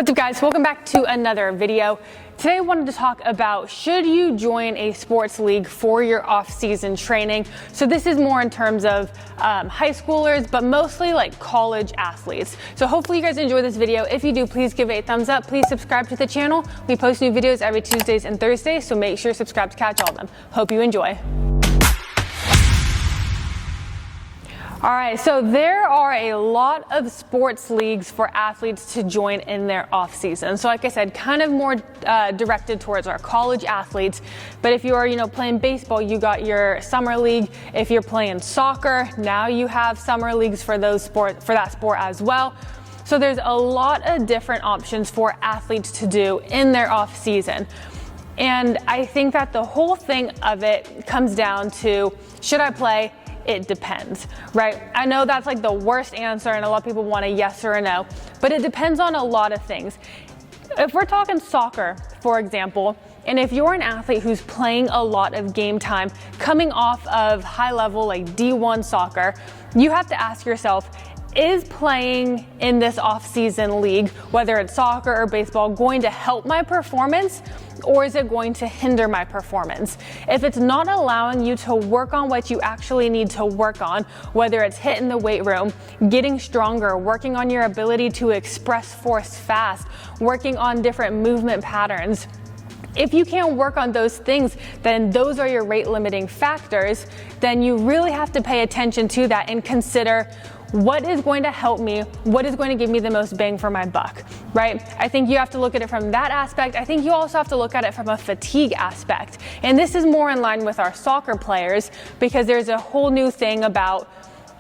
What's up, guys? Welcome back to another video. Today I wanted to talk about, should you join a sports league for your off-season training? So this is more in terms of high schoolers, but mostly like college athletes. So hopefully you guys enjoy this video. If you do, please give it a thumbs up. Please subscribe to the channel. We post new videos every Tuesdays and Thursdays, so make sure to subscribe to catch all of them. Hope you enjoy. All right, so there are a lot of sports leagues for athletes to join in their off season. So like I said, kind of more directed towards our college athletes. But if you are, playing baseball, you got your summer league. If you're playing soccer, now you have summer leagues for that sport as well. So there's a lot of different options for athletes to do in their off season. And I think that the whole thing of it comes down to, should I play? It depends, right? I know that's like the worst answer and a lot of people want a yes or a no, but it depends on a lot of things. If we're talking soccer, for example, and if you're an athlete who's playing a lot of game time, coming off of high level like D1 soccer, you have to ask yourself, is playing in this off-season league, whether it's soccer or baseball, going to help my performance, or is it going to hinder my performance? If it's not allowing you to work on what you actually need to work on, whether it's hitting the weight room, getting stronger, working on your ability to express force fast, working on different movement patterns, if you can't work on those things, then those are your rate limiting factors. Then you really have to pay attention to that and consider, what is going to help me? What is going to give me the most bang for my buck, right? I think you have to look at it from that aspect. I think you also have to look at it from a fatigue aspect. And this is more in line with our soccer players, because there's a whole new thing about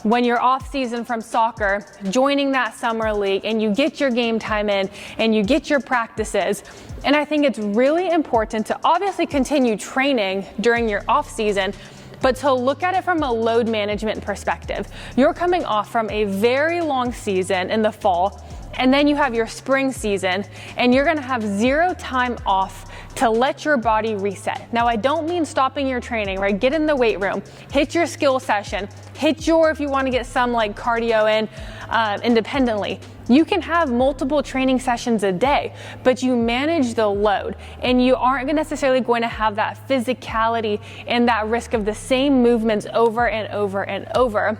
when you're off season from soccer, joining that summer league, and you get your game time in and you get your practices. And I think it's really important to obviously continue training during your off season, but to look at it from a load management perspective. You're coming off from a very long season in the fall, and then you have your spring season, and you're gonna have zero time off to let your body reset. Now, I don't mean stopping your training, right? Get in the weight room, hit your skill session, hit your, if you wanna get some like cardio in independently. You can have multiple training sessions a day, but you manage the load, and you aren't necessarily going to have that physicality and that risk of the same movements over and over and over.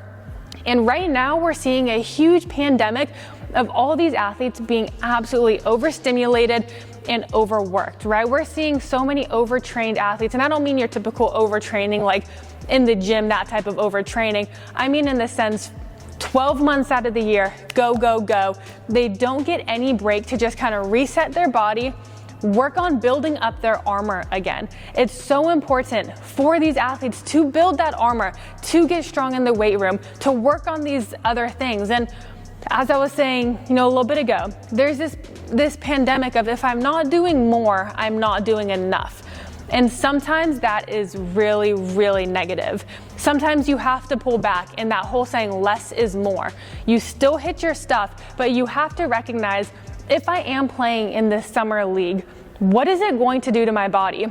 And right now we're seeing a huge pandemic of all these athletes being absolutely overstimulated and overworked, right? We're seeing so many overtrained athletes, and I don't mean your typical overtraining like in the gym, that type of overtraining. I mean in the sense 12 months out of the year, go, go, go. They don't get any break to just kind of reset their body, work on building up their armor again. It's so important for these athletes to build that armor, to get strong in the weight room, to work on these other things. And as I was saying, a little bit ago, there's this pandemic of, if I'm not doing more, I'm not doing enough. And sometimes that is really, really negative. Sometimes you have to pull back, and that whole saying, less is more. You still hit your stuff, but you have to recognize, if I am playing in this summer league, what is it going to do to my body?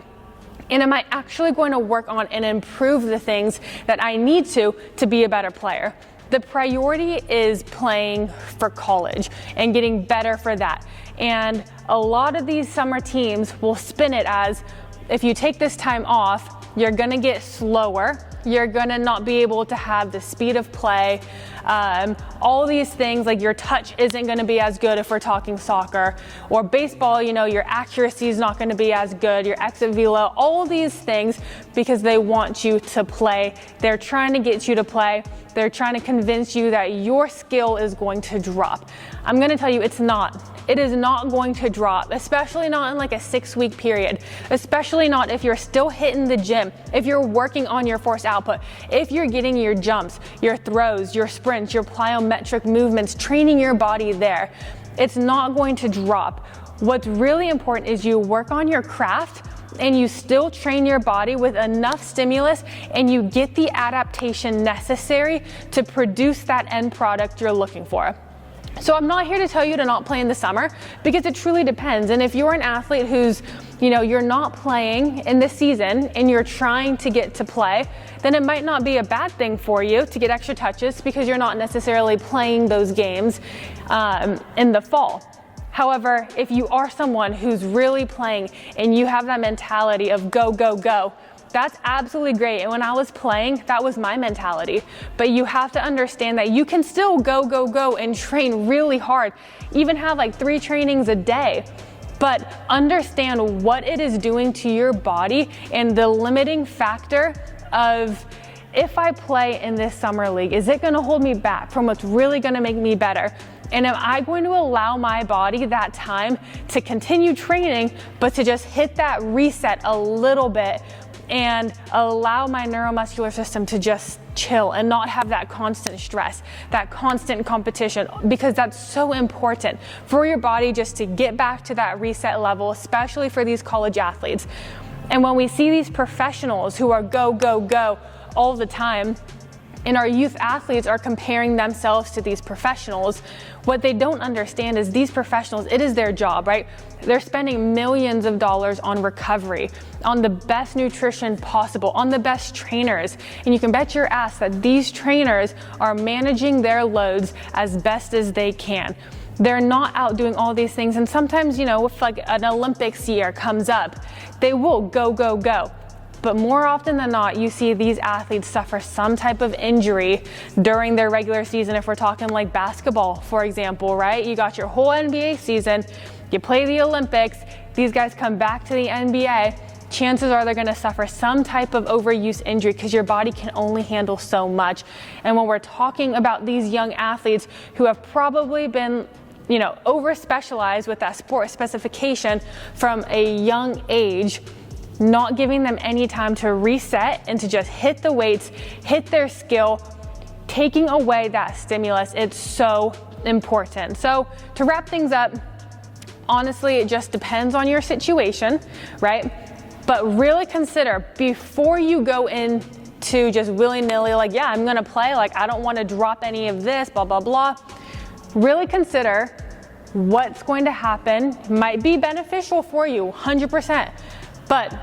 And am I actually going to work on and improve the things that I need to be a better player? The priority is playing for college and getting better for that. And a lot of these summer teams will spin it as, if you take this time off, you're gonna get slower. You're gonna not be able to have the speed of play. All these things, like your touch isn't gonna be as good if we're talking soccer. Or baseball, your accuracy is not gonna be as good, your exit velo, all these things, because they want you to play. They're trying to get you to play. They're trying to convince you that your skill is going to drop. I'm gonna tell you, it's not. It is not going to drop, especially not in like a 6-week period, especially not if you're still hitting the gym, if you're working on your force output, if you're getting your jumps, your throws, your sprints, your plyometric movements, training your body there. It's not going to drop. What's really important is you work on your craft, and you still train your body with enough stimulus, and you get the adaptation necessary to produce that end product you're looking for. So I'm not here to tell you to not play in the summer, because it truly depends. And if you're an athlete who's, you're not playing in the season and you're trying to get to play, then it might not be a bad thing for you to get extra touches, because you're not necessarily playing those games in the fall. However, if you are someone who's really playing and you have that mentality of go, go, go, that's absolutely great. And when I was playing, that was my mentality. But you have to understand that you can still go, go, go and train really hard, even have like 3 trainings a day. But understand what it is doing to your body and the limiting factor of, if I play in this summer league, is it gonna hold me back from what's really gonna make me better? And am I going to allow my body that time to continue training, but to just hit that reset a little bit and allow my neuromuscular system to just chill and not have that constant stress, that constant competition, because that's so important for your body just to get back to that reset level, especially for these college athletes. And when we see these professionals who are go, go, go all the time, and our youth athletes are comparing themselves to these professionals, what they don't understand is these professionals, it is their job, right? They're spending millions of dollars on recovery, on the best nutrition possible, on the best trainers. And you can bet your ass that these trainers are managing their loads as best as they can. They're not out doing all these things. And sometimes, you know, if like an Olympics year comes up, they will go, go, go. But more often than not, you see these athletes suffer some type of injury during their regular season. If we're talking like basketball, for example, right? You got your whole NBA season, you play the Olympics, these guys come back to the NBA, chances are they're gonna suffer some type of overuse injury because your body can only handle so much. And when we're talking about these young athletes who have probably been, you know, over-specialized with that sport specification from a young age, not giving them any time to reset and to just hit the weights, hit their skill, taking away that stimulus, it's so important. So to wrap things up, honestly, it just depends on your situation, right? But really consider before you go into just willy-nilly, like, yeah, I'm gonna play, like, I don't wanna drop any of this, blah, blah, blah. Really consider what's going to happen. Might be beneficial for you, 100%. But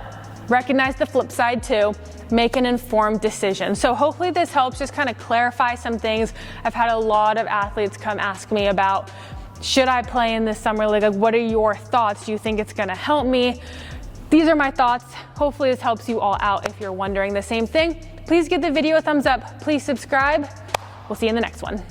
recognize the flip side too, make an informed decision. So hopefully this helps just kind of clarify some things. I've had a lot of athletes come ask me about, should I play in this summer league? Like, what are your thoughts? Do you think it's gonna help me? These are my thoughts. Hopefully this helps you all out if you're wondering the same thing. Please give the video a thumbs up. Please subscribe. We'll see you in the next one.